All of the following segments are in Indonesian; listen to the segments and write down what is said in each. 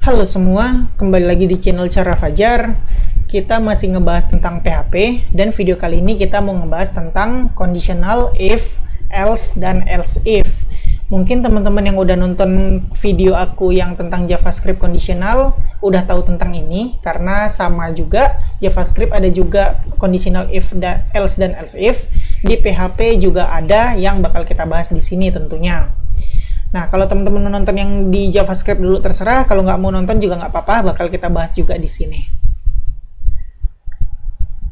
Halo semua, kembali lagi di channel Cara Fajar. Kita masih ngebahas tentang PHP, dan video kali ini kita mau ngebahas tentang conditional if, else, dan else if. Mungkin teman-teman yang udah nonton video aku yang tentang JavaScript conditional udah tahu tentang ini, karena sama juga JavaScript ada juga conditional if, else, dan else if. Di PHP juga ada yang bakal kita bahas di sini tentunya. Nah, kalau teman-teman nonton yang di JavaScript dulu terserah, kalau nggak mau nonton juga nggak apa-apa, bakal kita bahas juga di sini.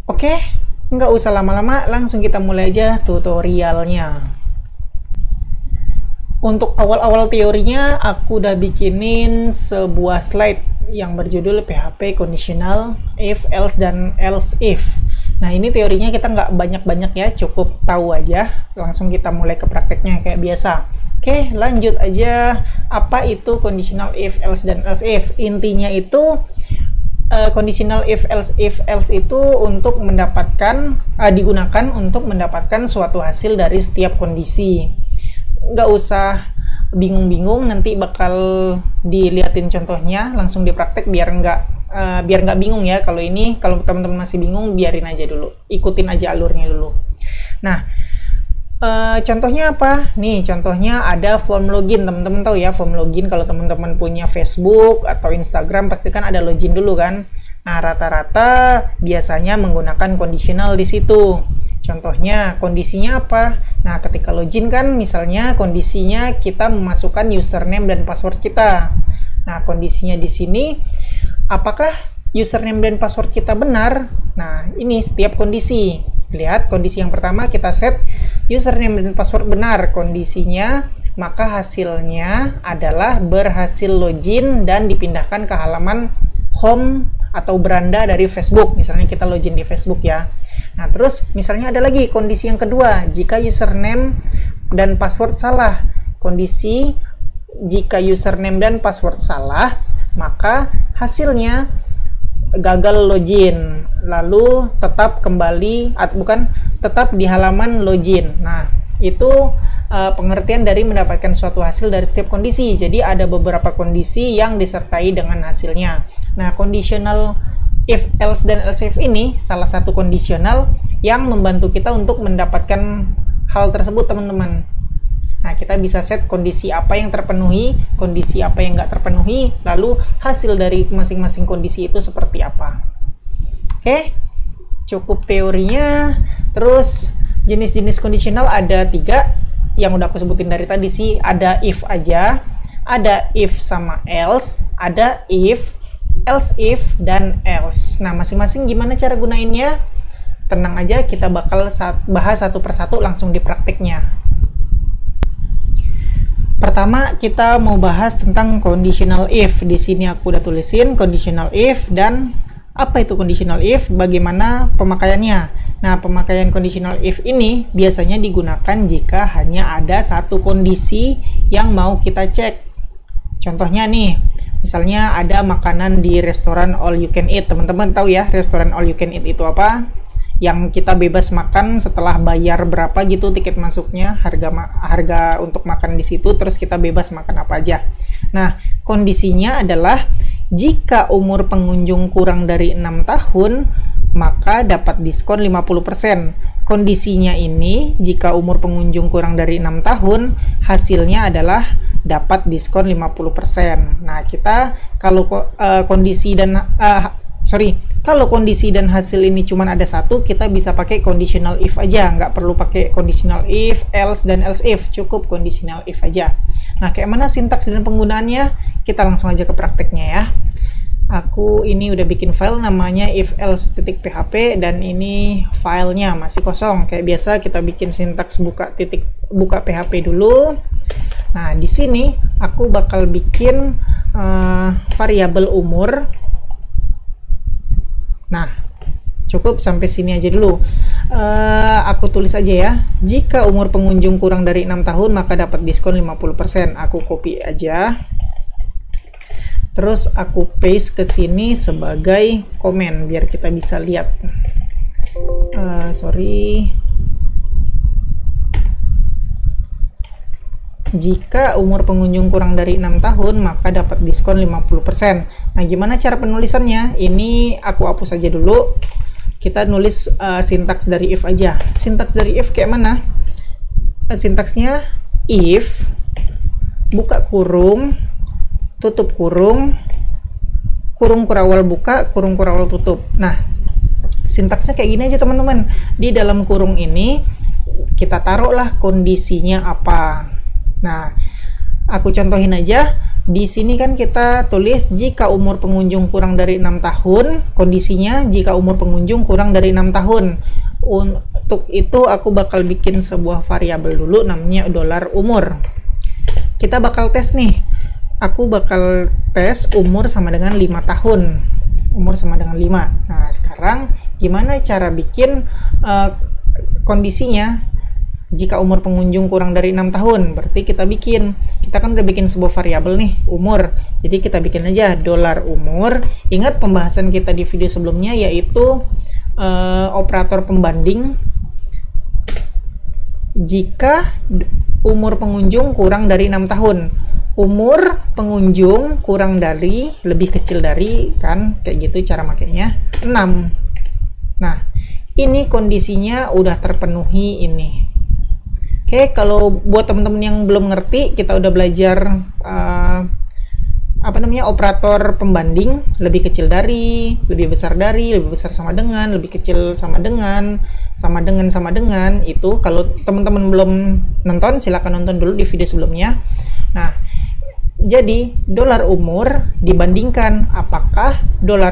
Oke, nggak usah lama-lama, langsung kita mulai aja tutorialnya. Untuk awal-awal teorinya, aku udah bikinin sebuah slide yang berjudul PHP Conditional If, Else, dan Else If. Nah, ini teorinya kita nggak banyak-banyak ya, cukup tahu aja. Langsung kita mulai ke prakteknya kayak biasa. Oke, lanjut aja. Apa itu conditional if, else, dan else if? Intinya itu conditional if, else itu untuk mendapatkan digunakan untuk mendapatkan suatu hasil dari setiap kondisi. Nggak usah bingung-bingung, nanti bakal diliatin contohnya, langsung dipraktek biar nggak bingung ya. Kalau ini, kalau teman-teman masih bingung, biarin aja dulu, ikutin aja alurnya dulu. Nah, contohnya apa? Nih, contohnya ada form login. Teman-teman tahu ya form login, kalau teman-teman punya Facebook atau Instagram pasti kan ada login dulu kan. Nah, rata-rata biasanya menggunakan conditional di situ. Contohnya, kondisinya apa? Nah, ketika login kan misalnya kondisinya kita memasukkan username dan password kita. Nah, kondisinya di sini apakah username dan password kita benar? Nah, ini setiap kondisi. Lihat, kondisi yang pertama kita set username dan password benar kondisinya, maka hasilnya adalah berhasil login dan dipindahkan ke halaman home atau beranda dari Facebook. Misalnya kita login di Facebook ya. Nah, terus misalnya ada lagi kondisi yang kedua, jika username dan password salah. Kondisi jika username dan password salah, maka hasilnya gagal login, lalu tetap kembali tetap di halaman login. Nah, itu pengertian dari mendapatkan suatu hasil dari setiap kondisi. Jadi ada beberapa kondisi yang disertai dengan hasilnya. Nah, conditional if, else, dan else if ini salah satu kondisional yang membantu kita untuk mendapatkan hal tersebut, teman-teman. Nah, kita bisa set kondisi apa yang terpenuhi, kondisi apa yang nggak terpenuhi, lalu hasil dari masing-masing kondisi itu seperti apa. Oke, cukup teorinya. Terus, jenis-jenis conditional ada 3, yang udah aku sebutin dari tadi sih. Ada if aja, ada if sama else, ada if, else if, dan else. Nah, masing-masing gimana cara gunainnya? Tenang aja, kita bakal bahas satu persatu langsung di prakteknya. Pertama, kita mau bahas tentang conditional if. Di sini aku udah tulisin conditional if, dan apa itu conditional if, bagaimana pemakaiannya. Nah, pemakaian conditional if ini biasanya digunakan jika hanya ada satu kondisi yang mau kita cek. Contohnya nih, misalnya ada makanan di restoran all you can eat. Teman-teman tahu ya, restoran all you can eat itu apa? Yang kita bebas makan setelah bayar berapa gitu tiket masuknya, harga untuk makan di situ, terus kita bebas makan apa aja. Nah, kondisinya adalah jika umur pengunjung kurang dari 6 tahun, maka dapat diskon 50%. Kondisinya ini, jika umur pengunjung kurang dari 6 tahun, hasilnya adalah dapat diskon 50%. Nah, kita kalau kalau kondisi dan hasil ini cuma ada satu, kita bisa pakai conditional if aja, nggak perlu pakai conditional if, else, dan else if, cukup conditional if aja. Nah, kayak mana sintaks dan penggunaannya? Kita langsung aja ke prakteknya ya. Aku ini udah bikin file namanya ifelse.php, dan ini filenya masih kosong. Kayak biasa kita bikin sintaks buka PHP dulu. Nah, di sini aku bakal bikin variabel umur. Nah, cukup sampai sini aja dulu. Aku tulis aja ya. Jika umur pengunjung kurang dari 6 tahun, maka dapat diskon 50%. Aku copy aja. Terus aku paste ke sini sebagai komen, biar kita bisa lihat. jika umur pengunjung kurang dari 6 tahun, maka dapat diskon 50%. Nah, gimana cara penulisannya? Ini aku hapus aja dulu. Kita nulis sintaks dari if aja. Sintaks dari if kayak mana? Sintaksnya if, buka kurung, tutup kurung, kurung kurawal buka, kurung kurawal tutup. Nah, sintaksnya kayak gini aja teman-teman. Di dalam kurung ini, kita taruhlah kondisinya apa. Nah, aku contohin aja. Di sini kan kita tulis jika umur pengunjung kurang dari 6 tahun, kondisinya jika umur pengunjung kurang dari 6 tahun. Untuk itu aku bakal bikin sebuah variabel dulu namanya $umur. Kita bakal tes nih. Aku bakal tes umur sama dengan 5 tahun. Umur sama dengan 5. Nah, sekarang gimana cara bikin kondisinya? Jika umur pengunjung kurang dari 6 tahun, berarti kita kan udah bikin sebuah variabel nih, umur. Jadi kita bikin aja $umur. Ingat pembahasan kita di video sebelumnya, yaitu operator pembanding jika umur pengunjung kurang dari 6 tahun. Umur pengunjung kurang dari, lebih kecil dari, kan kayak gitu cara makainya, 6. Nah, ini kondisinya udah terpenuhi ini. Oke, kalau buat teman-teman yang belum ngerti, kita udah belajar operator pembanding, lebih kecil dari, lebih besar dari, lebih besar sama dengan, lebih kecil sama dengan, sama dengan. Itu kalau teman-teman belum nonton, silahkan nonton dulu di video sebelumnya. Nah, jadi $umur dibandingkan apakah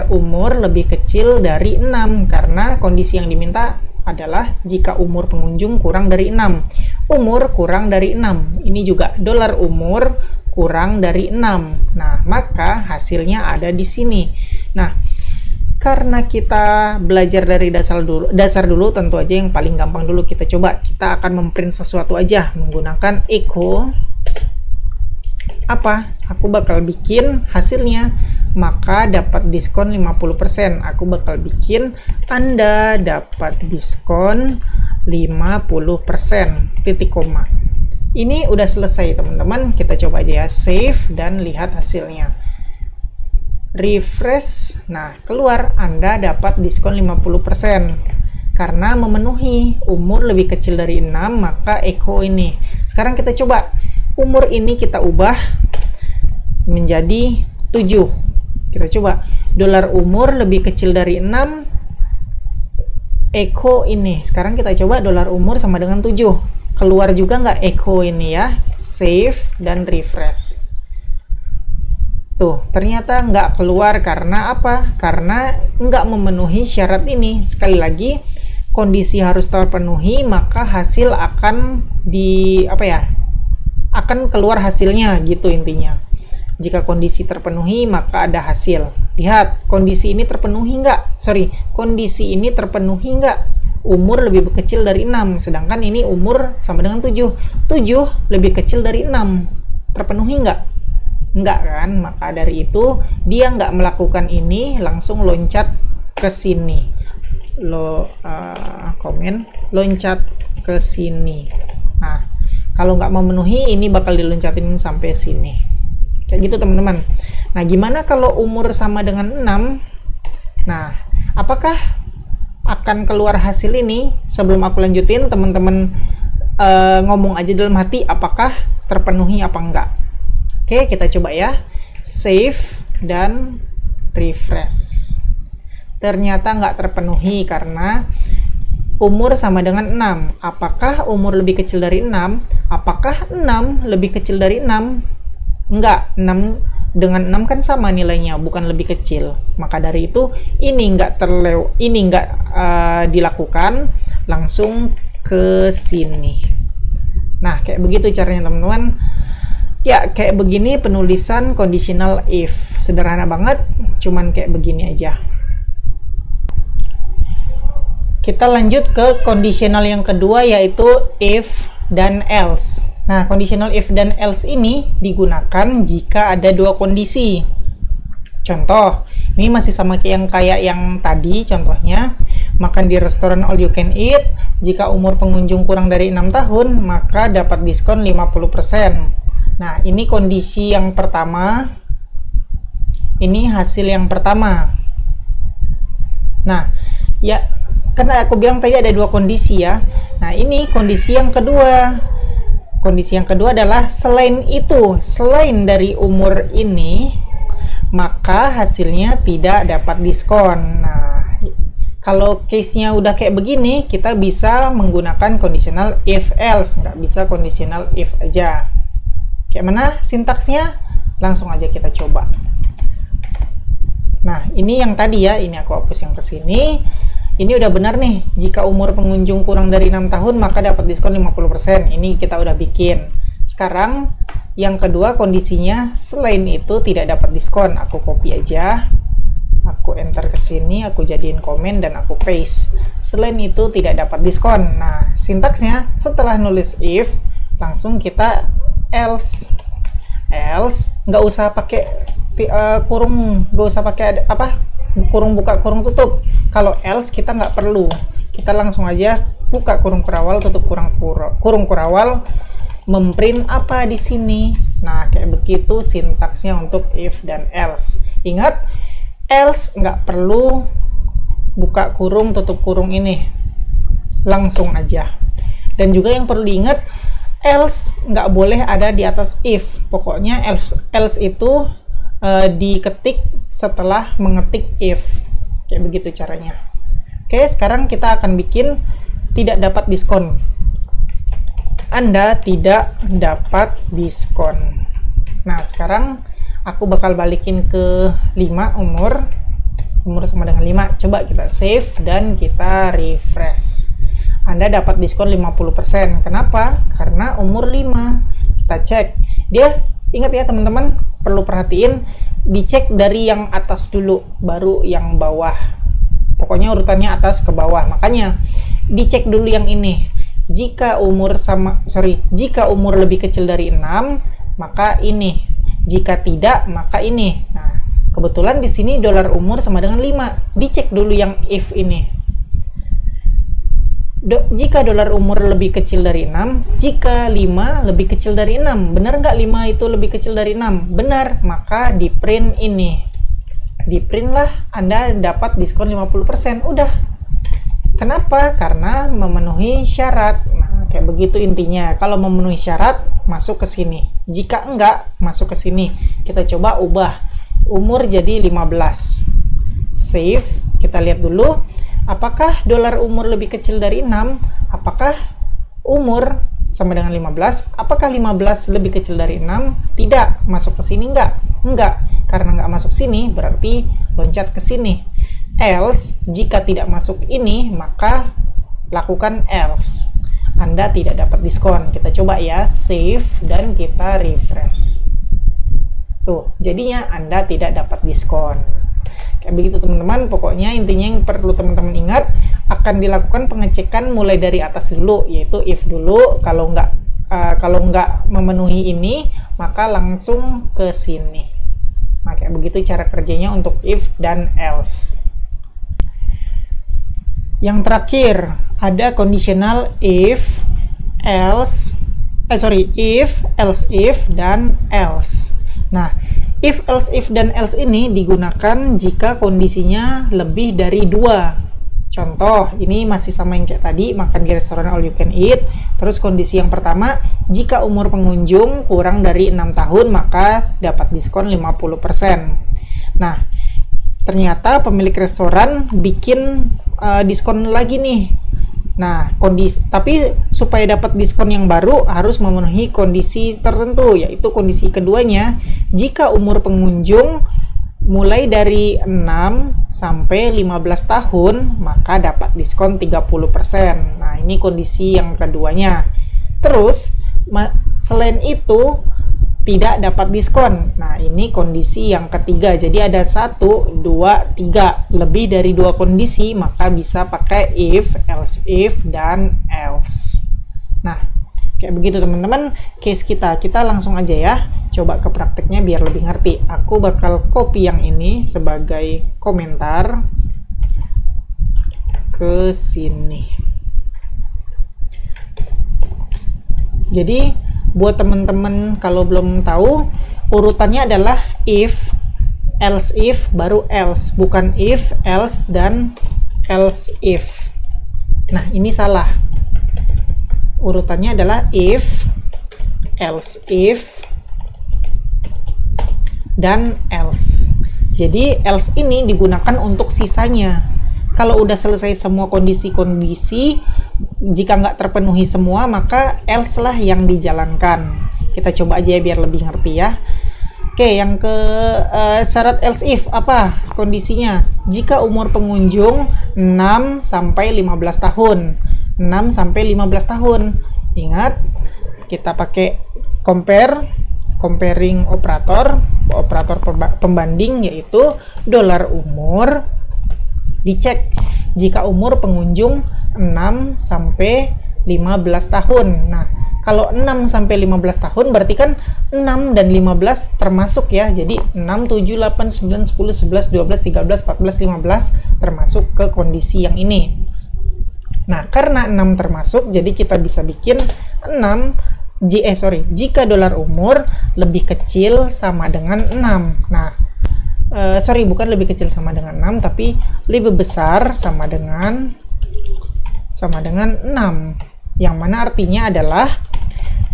$umur lebih kecil dari 6, karena kondisi yang diminta adalah jika umur pengunjung kurang dari 6. Umur kurang dari 6. Ini juga $umur kurang dari 6. Nah, maka hasilnya ada di sini. Nah, karena kita belajar dari dasar dulu, tentu aja yang paling gampang dulu kita coba. Kita akan memprint sesuatu aja menggunakan echo apa? Aku bakal bikin hasilnya, maka dapat diskon 50%. Aku bakal bikin Anda dapat diskon 50%, titik koma. Ini udah selesai teman-teman. Kita coba aja ya, save dan lihat hasilnya. Refresh. Nah, keluar Anda dapat diskon 50%. Karena memenuhi umur lebih kecil dari 6, maka echo ini. Sekarang kita coba. Umur ini kita ubah menjadi 7. Kita coba. $umur lebih kecil dari 6. Echo ini. Sekarang kita coba $umur sama dengan 7. Keluar juga nggak echo ini ya. Save dan refresh. Tuh, ternyata nggak keluar karena apa? Karena nggak memenuhi syarat ini. Sekali lagi, kondisi harus terpenuhi, maka hasil akan akan keluar hasilnya gitu intinya. Jika kondisi terpenuhi, maka ada hasil. Lihat, kondisi ini terpenuhi nggak? Kondisi ini terpenuhi nggak? Umur lebih kecil dari 6, sedangkan ini umur sama dengan 7. 7 lebih kecil dari 6. Terpenuhi nggak? Nggak kan? Maka dari itu, dia nggak melakukan ini, langsung loncat ke sini. Loncat ke sini. Nah, kalau nggak memenuhi, ini bakal diloncatin sampai sini. Kayak gitu teman-teman. Nah, gimana kalau umur sama dengan 6? Nah, apakah akan keluar hasil ini? Sebelum aku lanjutin, teman-teman ngomong aja dalam hati apakah terpenuhi apa enggak. Oke, kita coba ya. Save dan refresh. Ternyata nggak terpenuhi karena umur sama dengan 6. Apakah umur lebih kecil dari 6? Apakah 6 lebih kecil dari 6? Enggak, 6 dengan 6 kan sama nilainya, bukan lebih kecil. Maka dari itu, ini nggak dilakukan, langsung ke sini. Nah, kayak begitu caranya teman-teman. Ya, kayak begini penulisan conditional if. Sederhana banget, cuman kayak begini aja. Kita lanjut ke conditional yang kedua, yaitu if dan else. Nah, conditional if dan else ini digunakan jika ada dua kondisi. Contoh, ini masih sama kayak yang tadi contohnya. makan di restoran all you can eat. Jika umur pengunjung kurang dari 6 tahun, maka dapat diskon 50%. Nah, ini kondisi yang pertama. Ini hasil yang pertama. Nah, ya, karena aku bilang tadi ada dua kondisi ya. Nah, ini kondisi yang kedua. Kondisi yang kedua adalah selain itu, selain dari umur ini, maka hasilnya tidak dapat diskon. Nah, kalau case-nya udah kayak begini, kita bisa menggunakan conditional if else, nggak bisa conditional if aja. Kayak mana sintaksnya? Langsung aja kita coba. Nah, ini yang tadi ya, ini aku hapus yang ke sini. Ini udah benar nih, jika umur pengunjung kurang dari 6 tahun maka dapat diskon 50%. Ini kita udah bikin. Sekarang yang kedua kondisinya selain itu tidak dapat diskon. Aku copy aja. Aku enter ke sini, aku jadiin komen dan aku paste. Selain itu tidak dapat diskon. Nah, sintaksnya setelah nulis if langsung kita else. Else nggak usah pakai kurung, nggak usah pakai apa? Kurung buka, kurung tutup. Kalau else kita nggak perlu, kita langsung aja buka kurung kurawal, tutup kurung kurawal, memprint apa di sini. Nah, kayak begitu sintaksnya untuk if dan else. Ingat, else nggak perlu buka kurung, tutup kurung ini, langsung aja. Dan juga yang perlu diingat, else nggak boleh ada di atas if. Pokoknya else itu diketik setelah mengetik if. Kayak begitu caranya. Oke, sekarang kita akan bikin tidak dapat diskon. Anda tidak dapat diskon. Nah, sekarang aku bakal balikin ke 5 umur sama dengan 5. Coba kita save dan kita refresh. Anda dapat diskon 50%. Kenapa? Karena umur 5. Kita cek. Dia, ingat ya teman-teman, perlu perhatiin, dicek dari yang atas dulu, baru yang bawah. Pokoknya urutannya atas ke bawah. Makanya dicek dulu yang ini. Jika umur lebih kecil dari 6, maka ini. Jika tidak, maka ini. Nah, kebetulan di sini dolar umur sama dengan 5. Dicek dulu yang if ini. Jika dolar umur lebih kecil dari 6, jika 5 lebih kecil dari 6, benar nggak 5 itu lebih kecil dari 6? Benar, maka di print ini. Di print lah, Anda dapat diskon 50%. Udah. Kenapa? Karena memenuhi syarat. Nah, kayak begitu intinya. Kalau memenuhi syarat, masuk ke sini. Jika enggak, masuk ke sini. Kita coba ubah umur jadi 15. Save, kita lihat dulu. Apakah dolar umur lebih kecil dari 6? Apakah umur sama dengan 15? Apakah 15 lebih kecil dari 6? Tidak. Masuk ke sini enggak? Enggak. Karena enggak masuk sini, berarti loncat ke sini. Else, jika tidak masuk ini, maka lakukan else. Anda tidak dapat diskon. Kita coba ya, save dan kita refresh. Tuh, jadinya Anda tidak dapat diskon. Kayak begitu teman-teman. Pokoknya intinya yang perlu teman-teman ingat, akan dilakukan pengecekan mulai dari atas dulu, yaitu if dulu. Kalau nggak memenuhi ini, maka langsung ke sini. Nah, kayak begitu cara kerjanya untuk if dan else. Yang terakhir ada conditional if, else, if, else if, dan else. Nah, if, else if, dan else ini digunakan jika kondisinya lebih dari 2. Contoh, ini masih sama yang kayak tadi, makan di restoran all you can eat. Terus kondisi yang pertama, jika umur pengunjung kurang dari 6 tahun, maka dapat diskon 50%. Nah, ternyata pemilik restoran bikin diskon lagi nih. Nah, tapi supaya dapat diskon yang baru harus memenuhi kondisi tertentu, yaitu kondisi keduanya, jika umur pengunjung mulai dari 6 sampai 15 tahun, maka dapat diskon 30%. Nah, ini kondisi yang keduanya. Terus, selain itu, tidak dapat diskon. Nah, ini kondisi yang ketiga. Jadi ada 1, 2, 3. Lebih dari 2 kondisi, maka bisa pakai if, else if, dan else. Nah, kayak begitu teman-teman case kita. Kita langsung aja ya coba ke prakteknya biar lebih ngerti. Aku bakal copy yang ini sebagai komentar ke sini. Jadi buat teman-teman kalau belum tahu, urutannya adalah if, else if, baru else, bukan if, else, dan else if. Nah, ini salah. Urutannya adalah if, else if, dan else. Jadi else ini digunakan untuk sisanya. Kalau udah selesai semua kondisi-kondisi, jika nggak terpenuhi semua, maka else lah yang dijalankan. Kita coba aja ya biar lebih ngerti ya. Oke, yang ke syarat else if apa kondisinya? Jika umur pengunjung 6 sampai 15 tahun. 6 sampai 15 tahun. Ingat, kita pakai comparing operator pembanding, yaitu dolar umur. Dicek jika umur pengunjung 6 sampai 15 tahun. Nah, kalau 6 sampai 15 tahun berarti kan 6 dan 15 termasuk ya. Jadi 6, 7, 8, 9, 10, 11, 12, 13, 14, 15 termasuk ke kondisi yang ini. Nah, karena 6 termasuk, jadi kita bisa bikin 6 jika dolar umur lebih kecil sama dengan 6. Nah, bukan lebih kecil sama dengan 6, tapi lebih besar sama dengan 6. Yang mana artinya adalah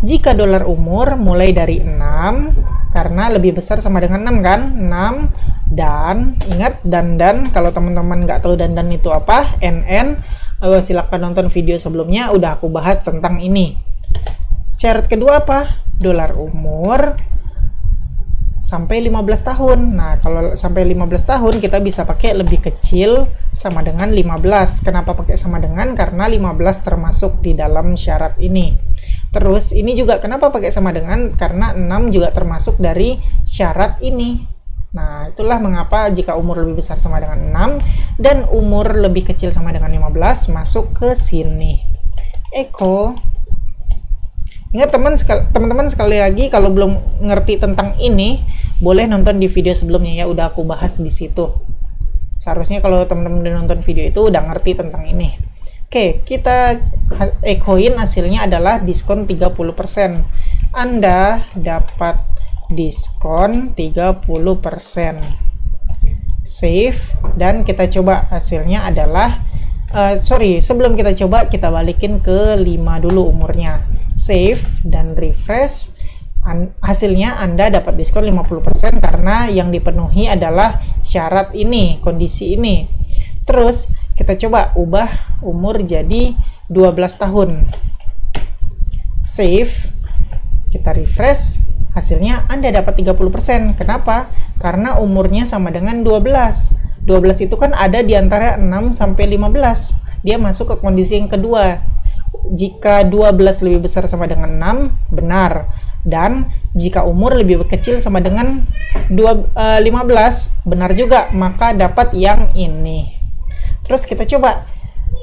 jika dolar umur mulai dari 6, karena lebih besar sama dengan 6 kan? 6, dan ingat dan kalau teman-teman nggak tahu dan itu apa, NN, silahkan nonton video sebelumnya, udah aku bahas tentang ini. Syarat kedua apa? Dolar umur sampai 15 tahun. Nah, kalau sampai 15 tahun kita bisa pakai lebih kecil sama dengan 15. Kenapa pakai sama dengan? Karena 15 termasuk di dalam syarat ini. Terus ini juga kenapa pakai sama dengan? Karena 6 juga termasuk dari syarat ini. Nah, itulah mengapa jika umur lebih besar sama dengan 6 dan umur lebih kecil sama dengan 15 masuk ke sini. Eko. Ingat teman-teman sekali lagi, kalau belum ngerti tentang ini, boleh nonton di video sebelumnya ya, udah aku bahas di situ. Seharusnya kalau teman-teman udah nonton video itu udah ngerti tentang ini. Oke, kita ekoin hasilnya adalah diskon 30%. Anda dapat diskon 30%. Save, dan kita coba hasilnya adalah sebelum kita coba, kita balikin ke 5 dulu umurnya. Save dan refresh. Hasilnya Anda dapat diskon 50% karena yang dipenuhi adalah syarat ini, kondisi ini. Terus kita coba ubah umur jadi 12 tahun. Save, kita refresh, hasilnya Anda dapat 30%. Kenapa? Karena umurnya sama dengan 12. 12 itu kan ada di antara 6 sampai 15. Dia masuk ke kondisi yang kedua. Jika 12 lebih besar sama dengan 6, benar. Dan jika umur lebih kecil sama dengan 15, benar juga. Maka dapat yang ini. Terus kita coba.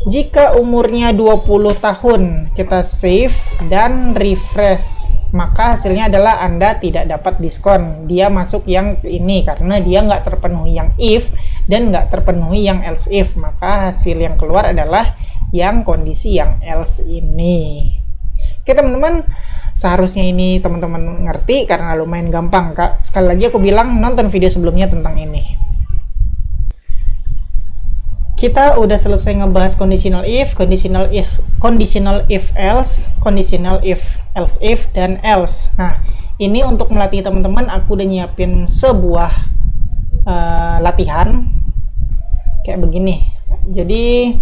Jika umurnya 20 tahun, kita save dan refresh. Maka hasilnya adalah Anda tidak dapat diskon. Dia masuk yang ini karena dia nggak terpenuhi yang if dan nggak terpenuhi yang else if. Maka hasil yang keluar adalah yang kondisi yang else ini. Oke teman-teman, seharusnya ini teman-teman ngerti karena lumayan gampang Kak. Sekali lagi aku bilang, nonton video sebelumnya tentang ini. Kita udah selesai ngebahas conditional if else, conditional if else if, dan else. Nah, ini untuk melatih teman-teman, aku udah nyiapin sebuah latihan kayak begini. Jadi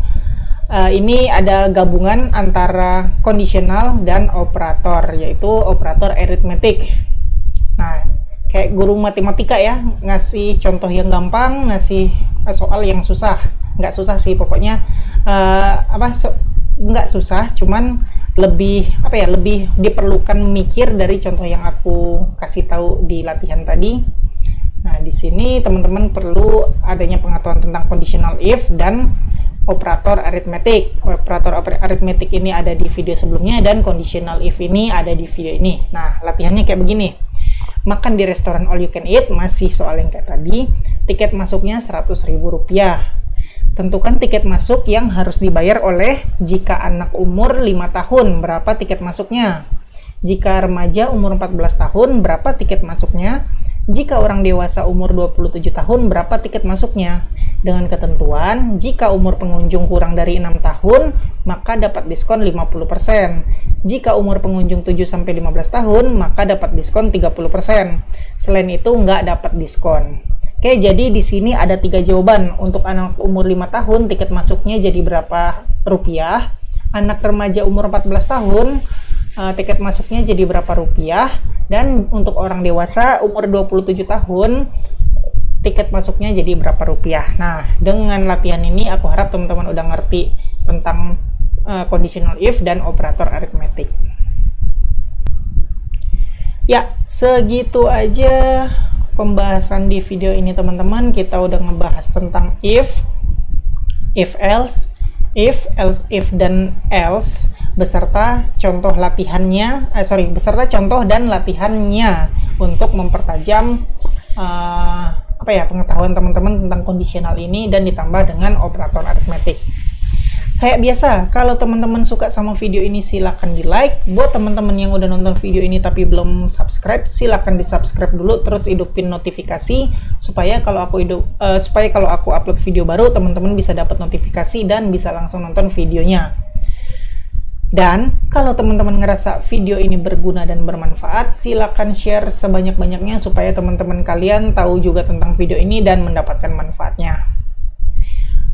ini ada gabungan antara conditional dan operator, yaitu operator arithmetic. Nah, kayak guru matematika ya, ngasih contoh yang gampang, ngasih soal yang susah. Nggak susah sih, pokoknya nggak susah, cuman lebih lebih diperlukan mikir dari contoh yang aku kasih tahu di latihan tadi. Nah, di sini teman-teman perlu adanya pengetahuan tentang conditional if dan operator arithmetic. Operator arithmetic ini ada di video sebelumnya dan conditional if ini ada di video ini. Nah, latihannya kayak begini. Makan di restoran all you can eat, masih soal yang kayak tadi. Tiket masuknya Rp100.000. Tentukan tiket masuk yang harus dibayar oleh jika anak umur 5 tahun, berapa tiket masuknya? Jika remaja umur 14 tahun, berapa tiket masuknya? Jika orang dewasa umur 27 tahun, berapa tiket masuknya? Dengan ketentuan, jika umur pengunjung kurang dari 6 tahun, maka dapat diskon 50%. Jika umur pengunjung 7-15 tahun, maka dapat diskon 30%. Selain itu, nggak dapat diskon. Oke, jadi di sini ada 3 jawaban. Untuk anak umur 5 tahun, tiket masuknya jadi berapa rupiah? Anak remaja umur 14 tahun, tiket masuknya jadi berapa rupiah? Dan untuk orang dewasa umur 27 tahun, tiket masuknya jadi berapa rupiah? Nah, dengan latihan ini aku harap teman-teman udah ngerti tentang conditional if dan operator aritmetik. Ya, segitu aja pembahasan di video ini teman-teman. Kita udah ngebahas tentang if else, if, dan else beserta contoh latihannya, beserta contoh dan latihannya untuk mempertajam pengetahuan teman-teman tentang kondisional ini dan ditambah dengan operator aritmetik. Kayak biasa, kalau teman-teman suka sama video ini silahkan di like. Buat teman-teman yang udah nonton video ini tapi belum subscribe, silahkan di subscribe dulu, terus hidupin notifikasi supaya kalau aku upload video baru, teman-teman bisa dapat notifikasi dan bisa langsung nonton videonya. Dan kalau teman-teman ngerasa video ini berguna dan bermanfaat, silahkan share sebanyak-banyaknya supaya teman-teman kalian tahu juga tentang video ini dan mendapatkan manfaatnya.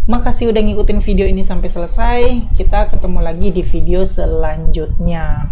Makasih udah ngikutin video ini sampai selesai. Kita ketemu lagi di video selanjutnya.